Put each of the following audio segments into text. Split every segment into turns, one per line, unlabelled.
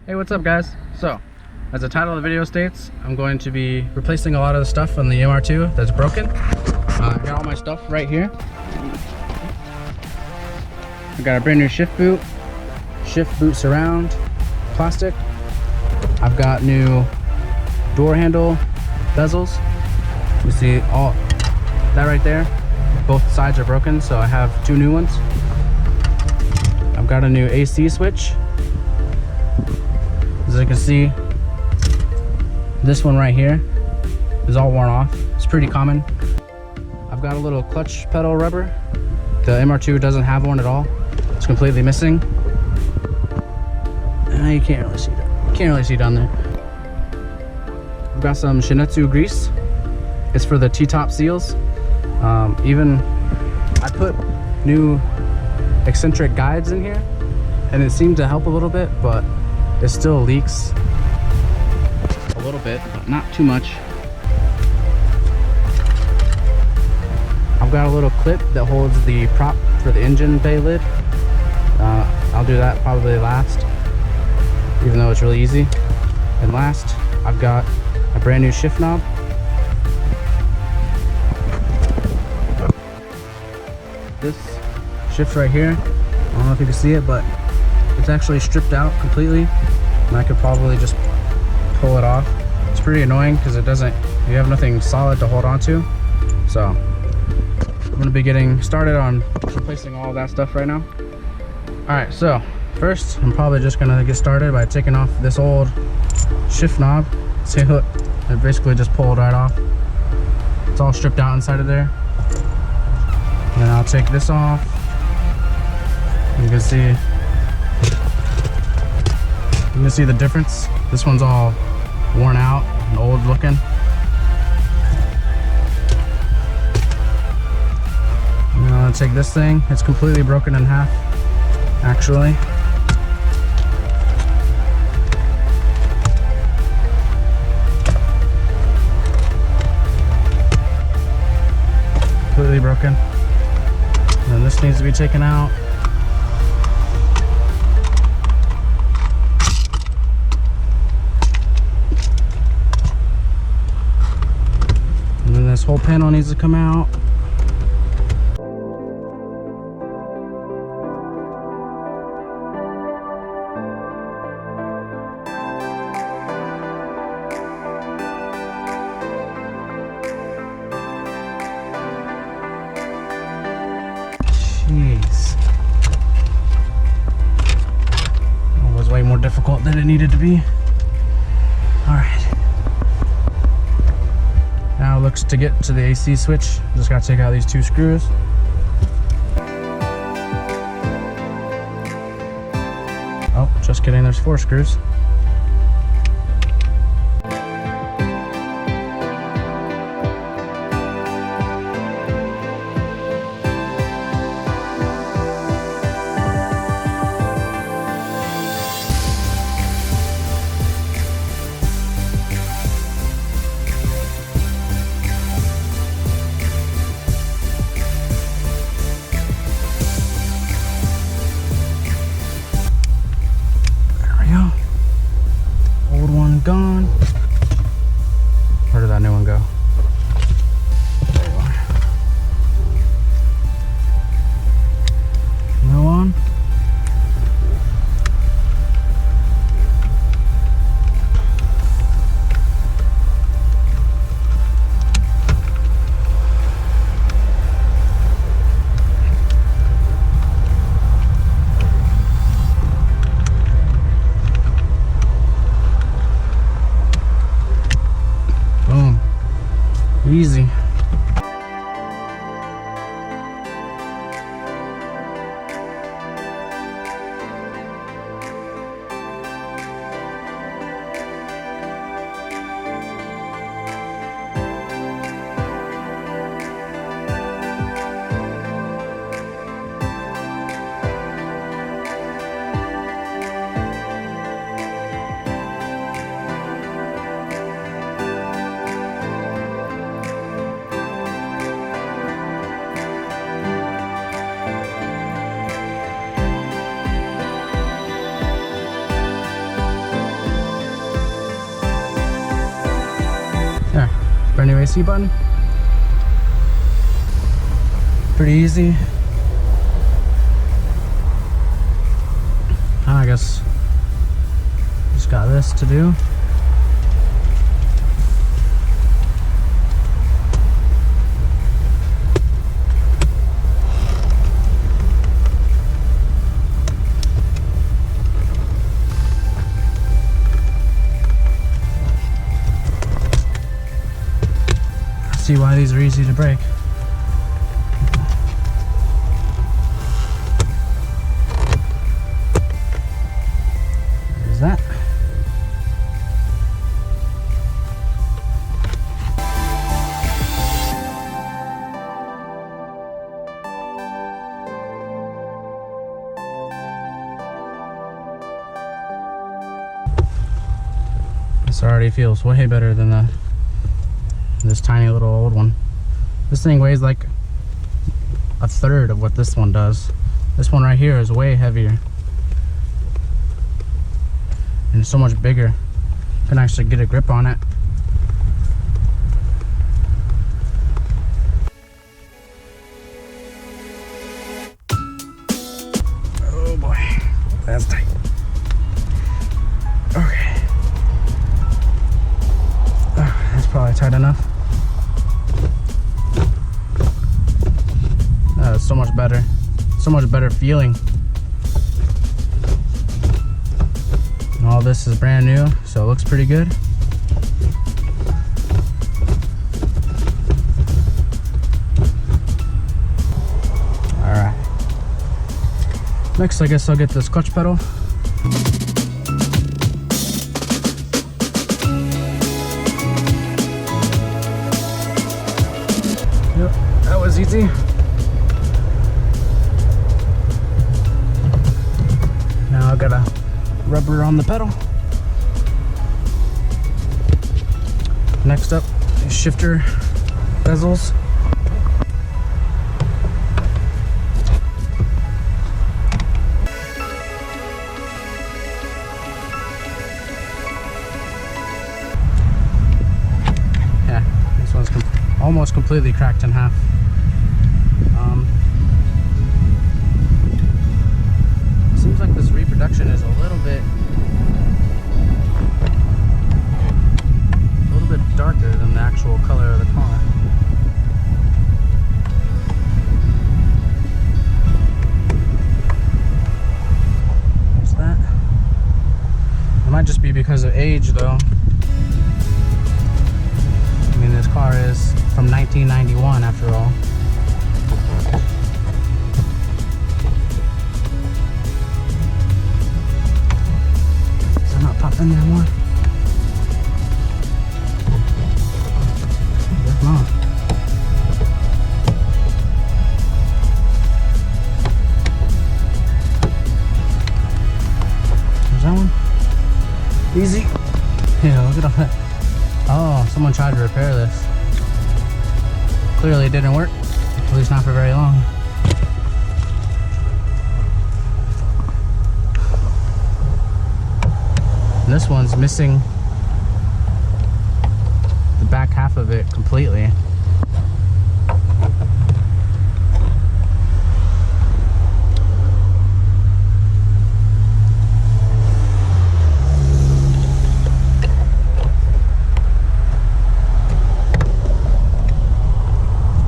Hey, what's up guys? So, as the title of the video states, I'm going to be replacing a lot of the stuff on the MR2 that's broken. I got all my stuff right here. I got a brand new shift boot surround, plastic. I've got new door handle bezels. You see all that right there? Both sides are broken, so I have two new ones. I've got a new AC switch. As you can see, this one right here is all worn off. It's pretty common. I've got a little clutch pedal rubber. The MR2 doesn't have one at all. It's completely missing. You can't really see that. You can't really see down there. I've got some Shinetsu grease. It's for the T-top seals. Even I put new eccentric guides in here, and it seemed to help a little bit, but it still leaks a little bit, but not too much. I've got a little clip that holds the prop for the engine bay lid. I'll do that probably last, even though it's really easy. And last, I've got a brand new shift knob. This shift right here, I don't know if you can see it, but it's actually stripped out completely, and I could probably just pull it off. It's pretty annoying because you have nothing solid to hold on to. So I'm going to be getting started on replacing all of that stuff right now. Alright, so first I'm probably just going to get started by taking off this old shift knob. See, look, it basically just pulled right off. It's all stripped out inside of there. And then I'll take this off. You can see the difference. This one's all worn out and old looking. And I'm gonna take this thing. It's completely broken in half, actually. Completely broken. And then this needs to be taken out. This whole panel needs to come out. Jeez. That was way more difficult than it needed to be. All right. Now it looks to get to the AC switch. Just gotta take out these two screws. Oh, just kidding, there's 4 screws. Gone. Where did that new one go? There you are. New one. AC button. Pretty easy. I guess just got this to do. See why these are easy to break. There's that. This already feels way better than this tiny little old one. This thing weighs like a third of what this one does. This one right here is way heavier and it's so much bigger. You can actually get a grip on it. Oh boy, that's tight. Okay, that's probably tight enough. It's so much better. So much better feeling. And all this is brand new, so it looks pretty good. Alright. Next, I guess I'll get this clutch pedal. Yep, that was easy. Now I got a rubber on the pedal. Next up is shifter bezels. Yeah, this one's almost completely cracked in half. Seems like this reproduction is a little bit darker than the actual color of the car. What's that? It might just be because of age though. I mean, this car is from 1991 after all. In there more. There's not. There's that one. Easy. Yeah, look at all that. Oh, someone tried to repair this. Clearly it didn't work. At least not for very long. And this one's missing the back half of it completely.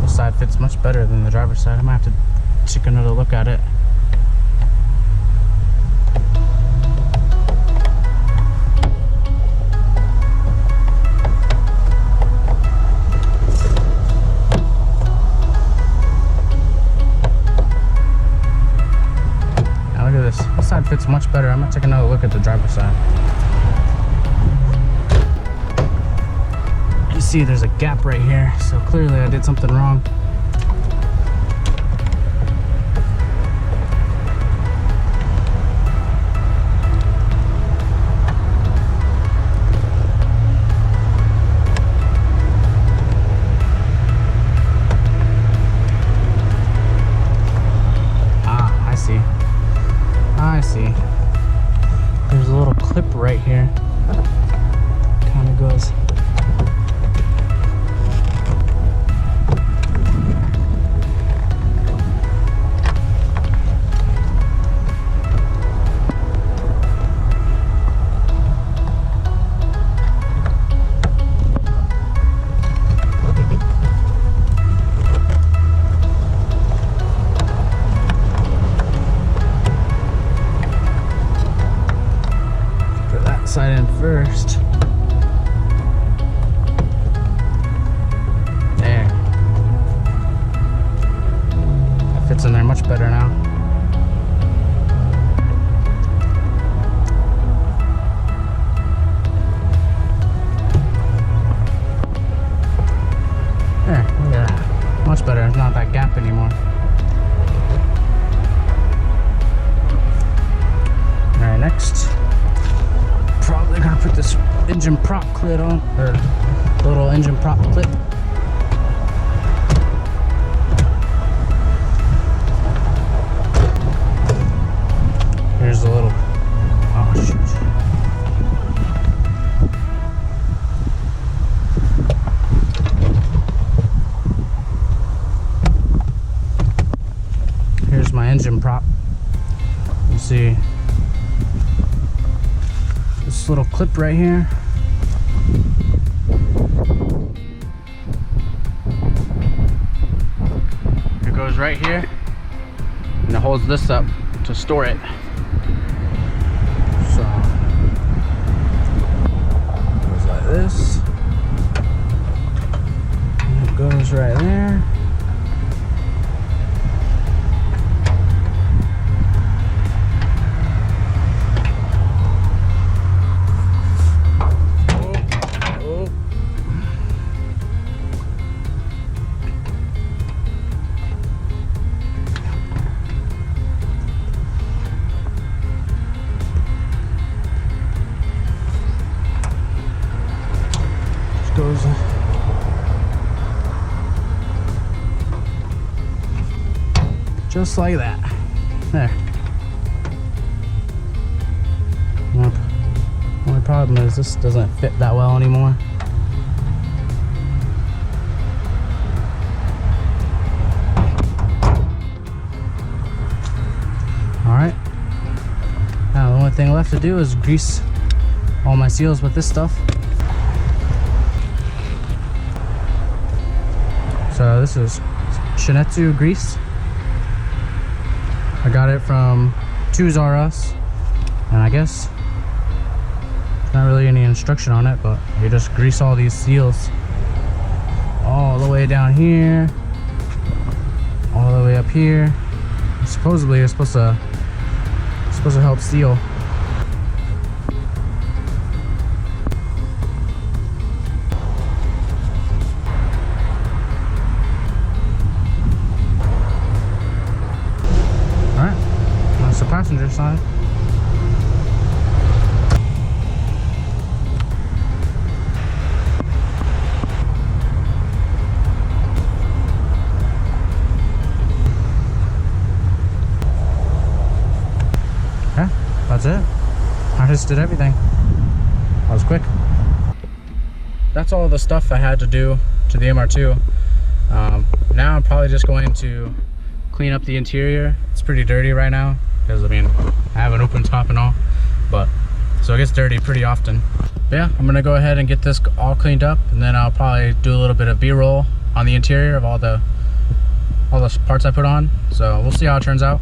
This side fits much better than the driver's side. I might have to take another look at it. This side fits much better. I'm gonna take another look at the driver's side. You see there's a gap right here, so clearly I did something wrong. I see. There's a little clip right here. Kind of goes side in first. There. That fits in there much better now. There, look at that. Much better. It's not that gap anymore. Alright, next. Probably gonna put this engine prop clip on, or little engine prop clip. Here's the little, oh shoot. Here's my engine prop. You see this little clip right here. It goes right here and it holds this up to store it. So it goes like this. And it goes right there. Goes just like that. There. Only problem is this doesn't fit that well anymore. Alright. Now the only thing left to do is grease all my seals with this stuff. So this is Shinetsu grease. I got it from 2's R Us, and I guess there's not really any instruction on it, but you just grease all these seals all the way down here, all the way up here. Supposedly it's supposed to help seal. The passenger side. Yeah, that's it. I just did everything. That was quick. That's all the stuff I had to do to the MR2. Now I'm probably just going to clean up the interior. It's pretty dirty right now, because I mean, I have an open top and all, but so it gets dirty pretty often. But yeah, I'm gonna go ahead and get this all cleaned up, and then I'll probably do a little bit of B-roll on the interior of all the parts I put on. So we'll see how it turns out.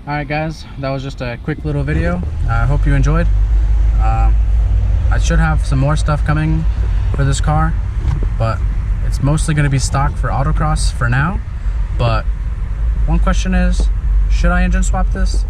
Alright guys, that was just a quick little video. I hope you enjoyed. I should have some more stuff coming for this car, but it's mostly going to be stock for autocross for now. But one question is, should I engine swap this?